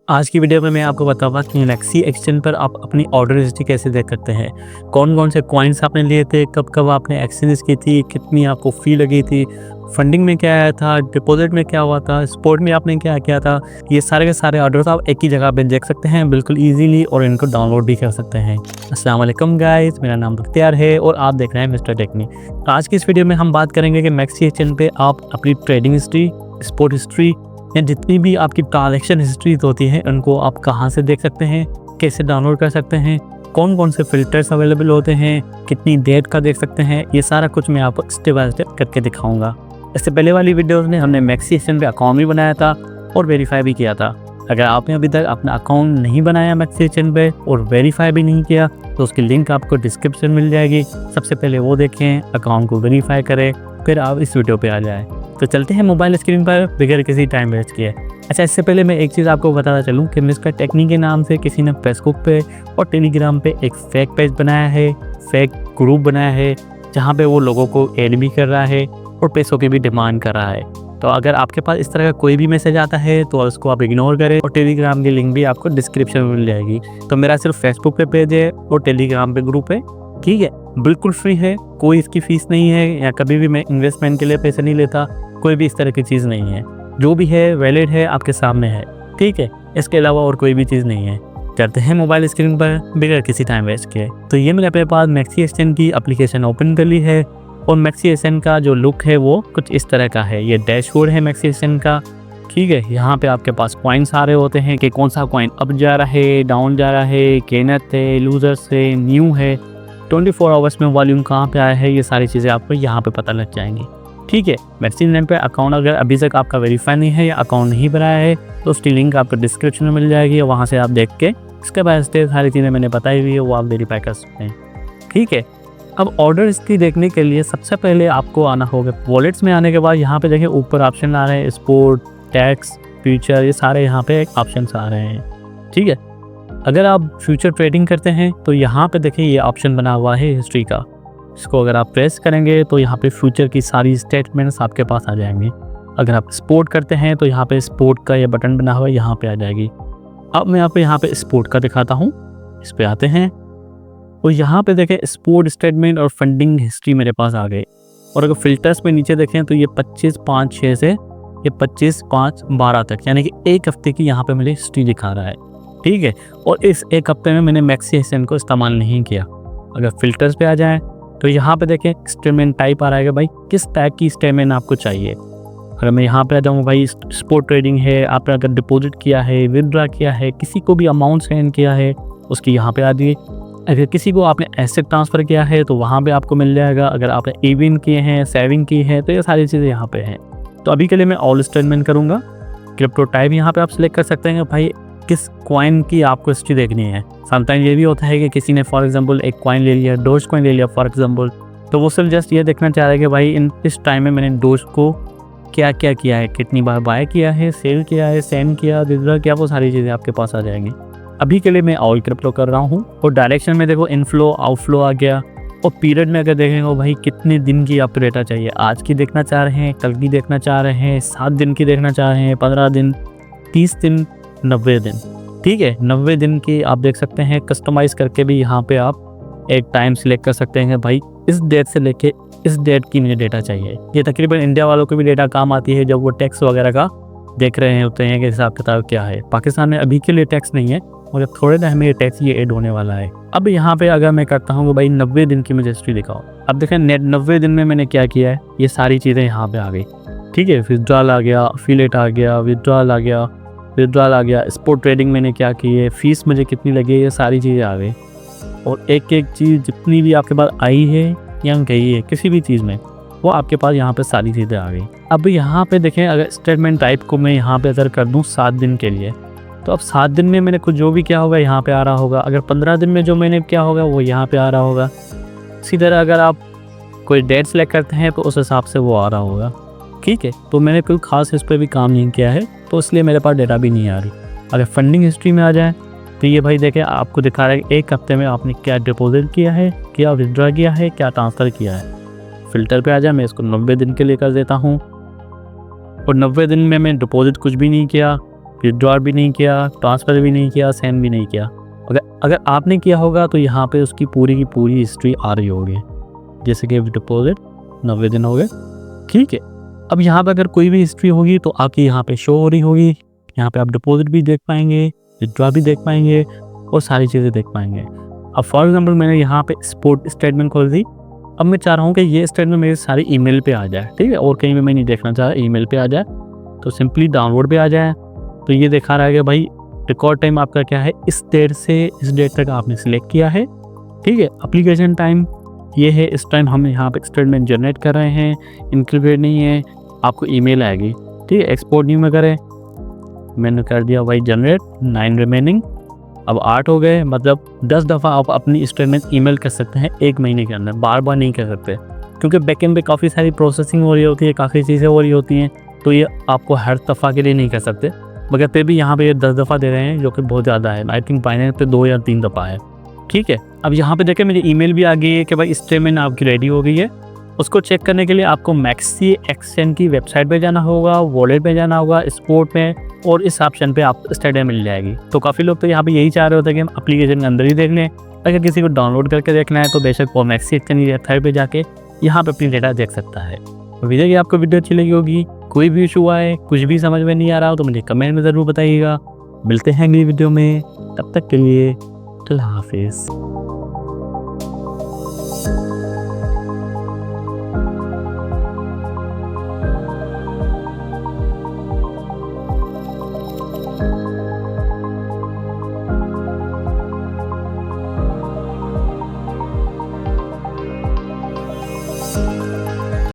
आज की वीडियो में मैं आपको बताऊंगा कि मैक्सी एक्सचेंज पर आप अपनी ऑर्डर हिस्ट्री कैसे देख सकते हैं। कौन कौन से कॉइन्स आपने लिए थे, कब कब आपने एक्सचेंज की थी, कितनी आपको फ़ी लगी थी, फंडिंग में क्या आया था, डिपॉजिट में क्या हुआ था, स्पॉट में आपने क्या किया था। ये सारे के सारे ऑर्डर्स आप एक ही जगह पे देख सकते हैं बिल्कुल ईजीली, और इनको डाउनलोड भी कर सकते हैं। अस्सलाम वालेकुम गाइस, मेरा नाम बख्तियार है और आप देख रहे हैं मिस्टर टेक्निक। आज की इस वीडियो में हम बात करेंगे कि मैक्सी एक्सचेंज पे आप अपनी ट्रेडिंग हिस्ट्री, स्पॉट हिस्ट्री या जितनी भी आपकी ट्रांजैक्शन हिस्ट्रीज होती हैं उनको आप कहां से देख सकते हैं, कैसे डाउनलोड कर सकते हैं, कौन कौन से फिल्टर्स अवेलेबल होते हैं, कितनी डेट का देख सकते हैं। ये सारा कुछ मैं आपको स्टेप बाय स्टेप करके दिखाऊंगा। इससे पहले वाली वीडियोस में हमने मैक्सी एक्सचेंज पे अकाउंट भी बनाया था और वेरीफाई भी किया था। अगर आपने अभी तक अपना अकाउंट नहीं बनाया मैक्सी एक्सचेंज पे और वेरीफाई भी नहीं किया तो उसकी लिंक आपको डिस्क्रिप्शन मिल जाएगी। सबसे पहले वो देखें, अकाउंट को वेरीफाई करें, फिर आप इस वीडियो पे आ जाएं। तो चलते हैं मोबाइल स्क्रीन पर बगैर किसी टाइम वेस्ट किए। अच्छा, इससे पहले मैं एक चीज़ आपको बताना चलूँ कि मिस्टर टेक्निक के नाम से किसी ने फेसबुक पे और टेलीग्राम पे एक फेक पेज बनाया है, फेक ग्रुप बनाया है, जहाँ पे वो लोगों को ऐड भी कर रहा है और पैसों की भी डिमांड कर रहा है। तो अगर आपके पास इस तरह का कोई भी मैसेज आता है तो उसको आप इग्नोर करें, और टेलीग्राम की लिंक भी आपको डिस्क्रिप्शन में मिल जाएगी। तो मेरा सिर्फ फेसबुक पे पेज है और टेलीग्राम पे ग्रुप है, ठीक है, बिल्कुल फ्री है, कोई इसकी फ़ीस नहीं है, या कभी भी मैं इन्वेस्टमेंट के लिए पैसे नहीं लेता, कोई भी इस तरह की चीज़ नहीं है। जो भी है वैलिड है, आपके सामने है, ठीक है, इसके अलावा और कोई भी चीज़ नहीं है। चलते हैं मोबाइल स्क्रीन पर बगैर किसी टाइम वेस्ट किए। तो ये मैंने अपने पास मैक्सी एक्सचेंज की एप्लीकेशन ओपन कर ली है और मैक्सी एक्सचेंज का जो लुक है वो कुछ इस तरह का है। ये डैशबोर्ड है मैक्सी एक्सचेंज का, ठीक है। यहाँ पे आपके पास कॉइन्स आ रहे होते हैं कि कौन सा कॉइन अप जा रहा है, डाउन जा रहा है, गेनर है, लूजर्स है, न्यू है, 24 आवर्स में वॉल्यूम कहाँ पे आया है, ये सारी चीज़ें आपको यहाँ पे पता लग जाएंगी, ठीक है। मैक्सी एक्सचेंज पे अकाउंट अगर अभी तक आपका वेरीफाई नहीं है या अकाउंट नहीं बनाया है तो उसकी लिंक आपको डिस्क्रिप्शन में मिल जाएगी, वहाँ से आप देख के इसके बाद सारी चीज़ें मैंने बताई हुई है वो आप वेरीफाई कर सकते हैं, ठीक है। अब ऑर्डर हिस्ट्री देखने के लिए सबसे पहले आपको आना होगा वॉलेट्स में। आने के बाद यहाँ पे देखिए ऊपर ऑप्शन आ रहे हैं, स्पोर्ट, टैक्स, फ्यूचर, ये सारे यहाँ पे ऑप्शन आ रहे हैं, ठीक है। अगर आप फ्यूचर ट्रेडिंग करते हैं तो यहाँ पे देखिए ये ऑप्शन बना हुआ है हिस्ट्री का। इसको अगर आप प्रेस करेंगे तो यहाँ पे फ्यूचर की सारी स्टेटमेंट्स आपके पास आ जाएंगे। अगर आप स्पोर्ट करते हैं तो यहाँ पे स्पोर्ट का ये बटन बना हुआ है, यहाँ पे आ जाएगी। अब मैं आपको यहाँ पे स्पोर्ट का दिखाता हूँ, इस पे आते हैं और यहाँ पे देखें स्पोर्ट स्टेटमेंट और फंडिंग हिस्ट्री मेरे पास आ गए। और अगर फिल्टर्स पे नीचे देखें तो ये 25/5/6 से ये 25/5/12 तक, यानी कि एक हफ्ते की यहाँ पे मुझे हिस्ट्री दिखा रहा है, ठीक है। और इस एक हफ्ते में मैंने मैक्सी एक्सचेंज को इस्तेमाल नहीं किया। अगर फिल्टर्स पे आ जाएँ तो यहाँ पे देखें स्टेटमेंट टाइप आ रहा है कि भाई किस टाइप की स्टेटमेंट आपको चाहिए। अगर मैं यहाँ पे आ जाऊँ, भाई स्पॉट ट्रेडिंग है, आपने अगर डिपॉजिट किया है, विदड्रॉ किया है, किसी को भी अमाउंट सेंड किया है उसकी यहाँ पे आ जाइए। अगर किसी को आपने एसेट ट्रांसफ़र किया है तो वहाँ पे आपको मिल जाएगा। अगर आपने इवेंट किए हैं, सेविंग की है, तो ये सारी चीज़ें यहाँ पे हैं। तो अभी के लिए मैं ऑल स्टेटमेंट करूँगा। क्रिप्टो टाइप यहाँ पे आप सिलेक्ट कर सकते हैं भाई किस कॉइन की आपको हिस्ट्री देखनी है। समटाइम ये भी होता है कि किसी ने फॉर एग्जांपल एक कॉइन ले लिया, डोज कॉइन ले लिया फॉर एग्जांपल, तो वो सिर्फ जस्ट ये देखना चाह रहे हैं कि भाई इस टाइम में मैंने डोज को क्या क्या किया है, कितनी बार बाय किया है, सेल किया है, सेंड किया, विड्रॉ किया, वो सारी चीज़ें आपके पास आ जाएंगी। अभी के लिए मैं ऑल क्रिप्टो कर रहा हूँ। और डायरेक्शन में देखो इनफ्लो आउटफ्लो आ गया। और पीरियड में अगर देखेंगे भाई कितने दिन की आपको डेटा चाहिए, आज की देखना चाह रहे हैं, कल की देखना चाह रहे हैं, 7 दिन की देखना चाह रहे हैं, 15 दिन, 30 दिन, 90 दिन, ठीक है। 90 दिन की आप देख सकते हैं। कस्टमाइज़ करके भी यहाँ पे आप एक टाइम सिलेक्ट कर सकते हैं भाई इस डेट से लेके इस डेट की मुझे डेटा चाहिए। ये तकरीबन इंडिया वालों को भी डेटा काम आती है जब वो टैक्स वगैरह का देख रहे होते हैं कि हिसाब किताब क्या है। पाकिस्तान में अभी के लिए टैक्स नहीं है, मगर थोड़े टाइम में ये टैक्स ये ऐड होने वाला है। अब यहाँ पे अगर मैं करता हूँ कि भाई 90 दिन की मुझे हिस्ट्री दिखाओ, अब देखें नेट 90 दिन में मैंने क्या किया है, ये सारी चीज़ें यहाँ पे आ गई, ठीक है। विड्रॉल आ गया, अफिलिएट आ गया, विड्रॉल आ गया, विड्रॉल आ गया, स्पॉट ट्रेडिंग मैंने क्या की है, फीस मुझे कितनी लगी है, ये सारी चीज़ें आ गई। और एक एक चीज़ जितनी भी आपके पास आई है या गई है किसी भी चीज़ में, वो आपके पास यहाँ पे सारी चीज़ें आ गई। अब यहाँ पे देखें अगर स्टेटमेंट टाइप को मैं यहाँ पे अगर कर दूँ 7 दिन के लिए, तो अब 7 दिन में मैंने कुछ जो भी किया होगा यहाँ पे आ रहा होगा। अगर 15 दिन में जो मैंने किया होगा वो यहाँ पे आ रहा होगा। इसी तरह अगर आप कोई डेट सेलेक्ट करते हैं तो उस हिसाब से वो आ रहा होगा, ठीक है। तो मैंने कोई ख़ास इस पर भी काम नहीं किया है, तो इसलिए मेरे पास डेटा भी नहीं आ रही। अगर फंडिंग हिस्ट्री में आ जाए तो ये भाई देखें आपको दिखा रहा है कि एक हफ्ते में आपने क्या डिपॉजिट किया है, क्या विड्रॉ किया है, क्या ट्रांसफ़र किया है। फ़िल्टर पे आ जाए, मैं इसको 90 दिन के लिए कर देता हूँ। और 90 दिन में मैं डिपॉजिट कुछ भी नहीं किया, विथड्रॉल भी नहीं किया, ट्रांसफ़र भी नहीं किया, सेंड भी नहीं किया। अगर आपने किया होगा तो यहाँ पे उसकी पूरी की पूरी हिस्ट्री आ रही होगी, जैसे कि डिपॉज़िट 90 दिन हो गए, ठीक है। अब यहाँ पे अगर कोई भी हिस्ट्री होगी तो आपकी यहाँ पे शो हो रही होगी। यहाँ पे आप डिपॉज़िट भी देख पाएंगे, विथड्रॉल भी देख पाएंगे और सारी चीज़ें देख पाएंगे। अब फॉर एग्जांपल मैंने यहाँ पे स्पोर्ट स्टेटमेंट खोल दी। अब मैं चाह रहा हूँ कि ये स्टेटमेंट मेरे सारी ईमेल पे आ जाए, ठीक है, और कहीं भी मैं नहीं देखना चाह रहा, ईमेल पे आ जाए। तो सिंपली डाउनलोड पे आ जाए तो ये दिखा रहा है कि भाई रिकॉर्ड टाइम आपका क्या है, इस डेट से इस डेट तक आपने सिलेक्ट किया है, ठीक है। एप्लीकेशन टाइम ये है, इस टाइम हम यहाँ पे स्टेटमेंट जनरेट कर रहे हैं, इंक्लूडेड नहीं है, आपको ईमेल आएगी, ठीक है। एक्सपोर्ट न्यू में करें, मैंने कर दिया भाई जनरेट, 9 रिमेनिंग, अब 8 हो गए, मतलब 10 दफ़ा आप अपनी स्टेटमेंट ईमेल कर सकते हैं 1 महीने के अंदर, बार बार नहीं कर सकते, क्योंकि बैकएंड पे काफ़ी सारी प्रोसेसिंग हो रही होती है, काफ़ी चीज़ें हो रही होती हैं, तो ये आपको हर दफ़ा के लिए नहीं कर सकते। मगर फिर भी यहाँ पे ये 10 दफ़ा दे रहे हैं, जो कि बहुत ज़्यादा है। आई थिंक बाइनेंस पे 2 या 3 दफ़ा है, ठीक है। अब यहाँ पे देखें मेरी ईमेल भी आ गई है कि भाई स्टेटमेंट आपकी रेडी हो गई है। उसको चेक करने के लिए आपको मैक्सी एक्सचेंज की वेबसाइट पे जाना होगा, वॉलेट पे जाना होगा, स्पोर्ट में, और इस ऑप्शन पे आप स्टेटमेंट मिल जाएगी। तो काफ़ी लोग तो यहाँ पे यही चाह रहे होते हैं कि हम एप्लीकेशन के अंदर ही देख लें। अगर किसी को डाउनलोड करके देखना है तो बेशक वो मैक्सी एक्सचेंज की वेबसाइट पे जाके यहाँ पे अपनी डेटा देख सकता है। उम्मीद है कि आपको वीडियो अच्छी लगी होगी। कोई भी इशू आए, कुछ भी समझ में नहीं आ रहा हो तो मुझे कमेंट में ज़रूर बताइएगा। मिलते हैं अगली वीडियो में, तब तक के लिए अल्लाह हाफिज़।